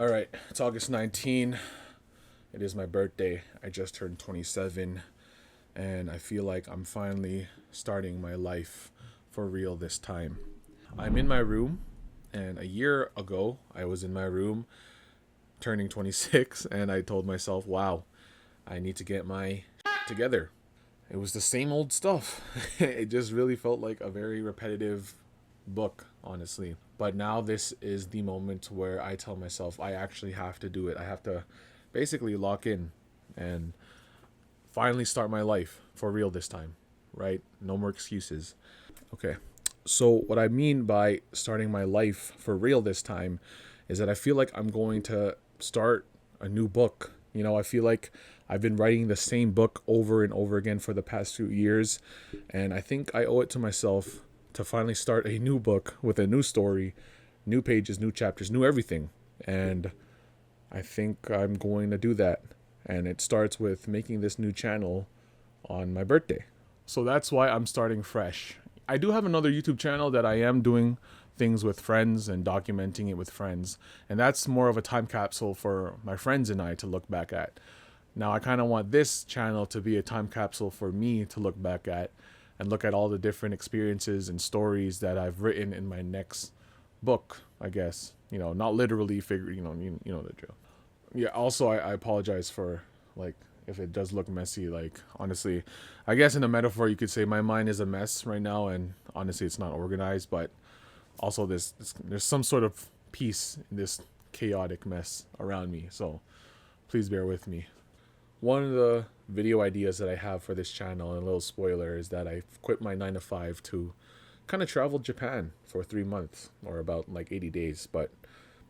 All right, it's August 19. It is my birthday. I just turned 27, and I feel like I'm finally starting my life for real this time. I'm in my room, and a year ago, I was in my room turning 26, and I told myself, wow, I need to get my together. It was the same old stuff. It just really felt like a very repetitive book, honestly. But now this is the moment where I tell myself I actually have to do it. I have to basically lock in and finally start my life for real this time, right? No more excuses. Okay. So, what I mean by starting my life for real this time is that I feel like I'm going to start a new book. I feel like I've been writing the same book over and over again for the past few years, and I think I owe it to myself to finally start a new book with a new story, new pages, new chapters, new everything. And I think I'm going to do that. And it starts with making this new channel on my birthday. So that's why I'm starting fresh. I do have another YouTube channel that I am doing things with friends and documenting it with friends. And that's more of a time capsule for my friends and I to look back at. Now, I kind of want this channel to be a time capsule for me to look back at and look at all the different experiences and stories that I've written in my next book, I guess. Not literally figure, you know the drill. Yeah, also I apologize for like if it does look messy. Like honestly, I guess in a metaphor you could say my mind is a mess right now, and honestly it's not organized. But also there's some sort of peace in this chaotic mess around me. So please bear with me. One of the video ideas that I have for this channel, and a little spoiler, is that I quit my 9 to 5 to kind of travel Japan for 3 months, or about like 80 days, but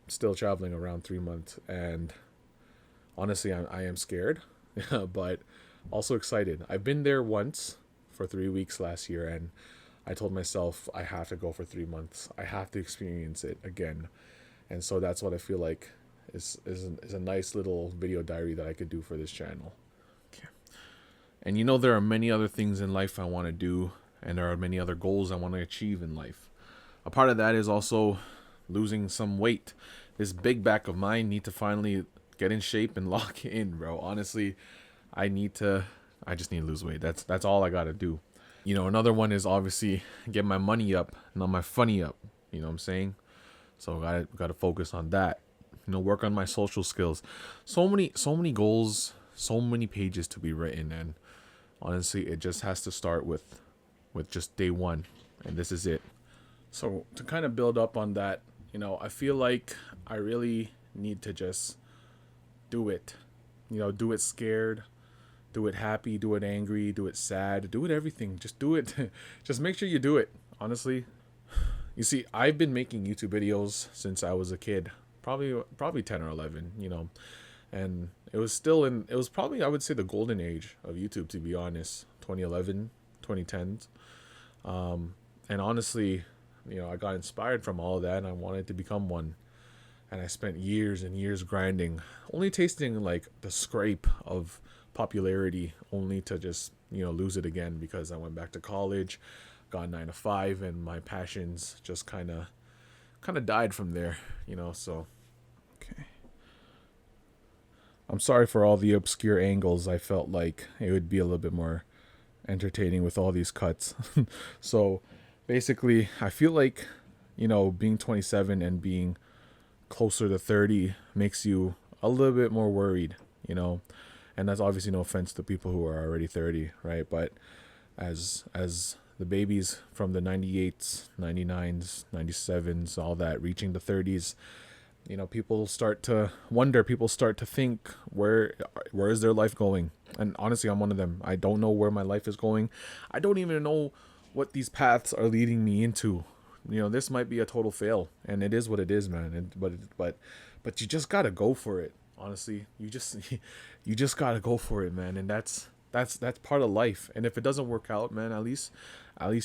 still traveling around 3 months. And honestly, I am scared, but also excited. I've been there once for 3 weeks last year, and I told myself I have to go for 3 months. I have to experience it again. And so that's what I feel like is a nice little video diary that I could do for this channel. Okay. And there are many other things in life I want to do, and there are many other goals I want to achieve in life. A part of that is also losing some weight. This big back of mine need to finally get in shape and lock in, bro. Honestly, I just need to lose weight. That's all I got to do. Another one is obviously get my money up, not my funny up. You know what I'm saying? So I got to focus on that. Work on my social skills. So many goals, so many pages to be written, and honestly, it just has to start with just day one, and this is it. So to kind of build up on that, I feel like I really need to just do it. Do it scared, do it happy, do it angry, do it sad, do it everything. Just do it. Just make sure you do it. Honestly, you see, I've been making YouTube videos since I was a kid, probably 10 or 11. And it was probably, I would say, the golden age of YouTube, to be honest. 2011, 2010s. And honestly, I got inspired from all of that, and I wanted to become one. And I spent years and years grinding, only tasting like the scrape of popularity, only to just lose it again because I went back to college, got 9 to 5, and my passions just kind of died from there. So okay. I'm sorry for all the obscure angles. I felt like it would be a little bit more entertaining with all these cuts. So basically, I feel like being 27 and being closer to 30 makes you a little bit more worried, and that's obviously no offense to people who are already 30, right? But as the babies from the 98s, 99s, 97s, all that reaching the 30s, people start to wonder, people start to think, where is their life going? And honestly, I'm one of them. I don't know where my life is going. I don't even know what these paths are leading me into. This might be a total fail, and it is what it is, man. But you just gotta go for it. Honestly, you just gotta go for it, man. And that's part of life. And if it doesn't work out, man, at least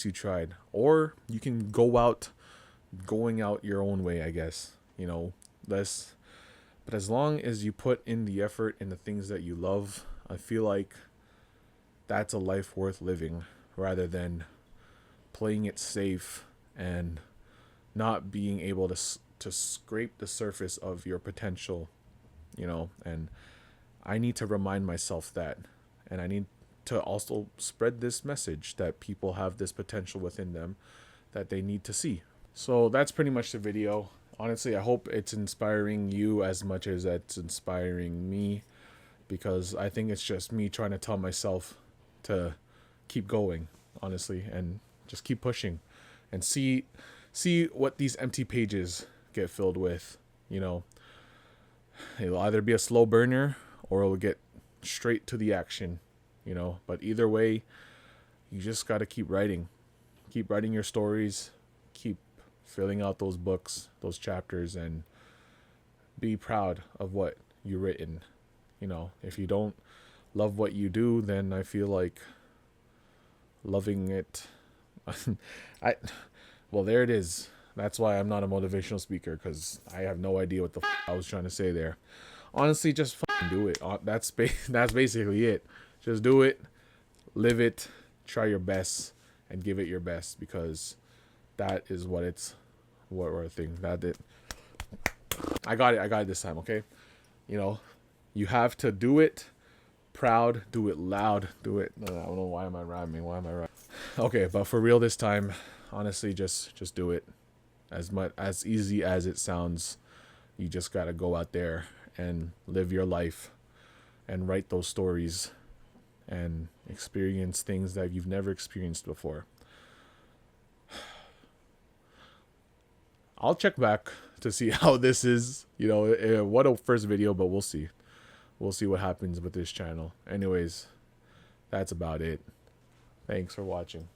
you tried. Or you can going out your own way, I guess. Less. But as long as you put in the effort in the things that you love, I feel like that's a life worth living, rather than playing it safe and not being able to scrape the surface of your potential, you know, and I need to remind myself that, and I need to also spread this message that people have this potential within them that they need to see. So that's pretty much the video. Honestly, I hope it's inspiring you as much as it's inspiring me, because I think it's just me trying to tell myself to keep going, honestly, and just keep pushing and see what these empty pages get filled with. You know, it'll either be a slow burner or it'll get straight to the action, you know, but either way, you just got to keep writing your stories, keep filling out those books, those chapters, and be proud of what you've written. You know, if you don't love what you do, then I feel like loving it well, there it is. That's why I'm not a motivational speaker, because I have no idea what the I was trying to say there. Honestly, just do it. That's basically it. Just do it, live it, try your best, and give it your best, because that is what we're thinking. That it. I got it this time. Okay, you know, you have to do it proud, do it loud, do it. I don't know, why am I rhyming? Okay, but for real this time, honestly, just do it. As easy as it sounds, you just gotta go out there and live your life and write those stories and experience things that you've never experienced before. I'll check back to see how this is. You know, what a first video, but we'll see. We'll see what happens with this channel. Anyways, that's about it. Thanks for watching.